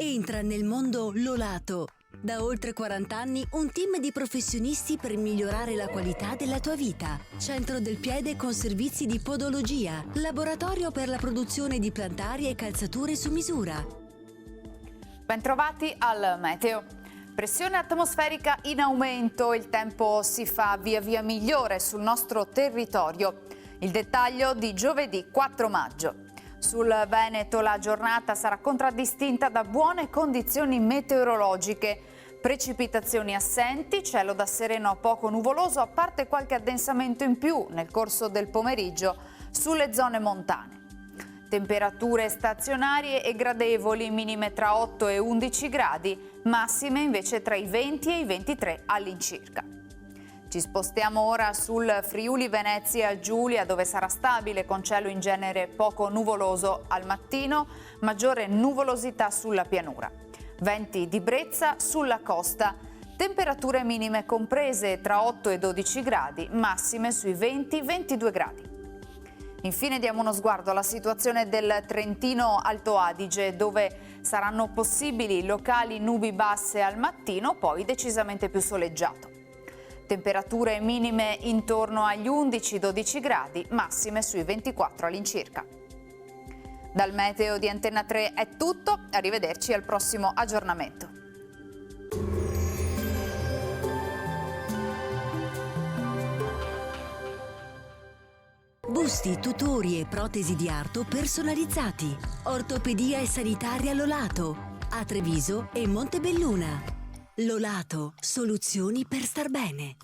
Entra nel mondo Lolato. Da oltre 40 anni un team di professionisti per migliorare la qualità della tua vita. Centro del piede con servizi di podologia. Laboratorio per la produzione di plantari e calzature su misura. Bentrovati al meteo. Pressione atmosferica in aumento, il tempo si fa via via migliore sul nostro territorio. Il dettaglio di giovedì 4 maggio. Sul Veneto la giornata sarà contraddistinta da buone condizioni meteorologiche. Precipitazioni assenti, cielo da sereno a poco nuvoloso, a parte qualche addensamento in più nel corso del pomeriggio sulle zone montane. Temperature stazionarie e gradevoli, minime tra 8 e 11 gradi, massime invece tra i 20 e i 23 all'incirca. Ci spostiamo ora sul Friuli Venezia Giulia, dove sarà stabile con cielo in genere poco nuvoloso al mattino, maggiore nuvolosità sulla pianura. Venti di brezza sulla costa, temperature minime comprese tra 8 e 12 gradi, massime sui 20-22 gradi. Infine diamo uno sguardo alla situazione del Trentino Alto Adige, dove saranno possibili locali nubi basse al mattino, poi decisamente più soleggiato. Temperature minime intorno agli 11-12 gradi, massime sui 24 all'incirca. Dal meteo di Antenna 3 è tutto, arrivederci al prossimo aggiornamento. Busti, tutori e protesi di arto personalizzati. Ortopedia e sanitaria Lolato. A Treviso e Montebelluna. Lolato, soluzioni per star bene.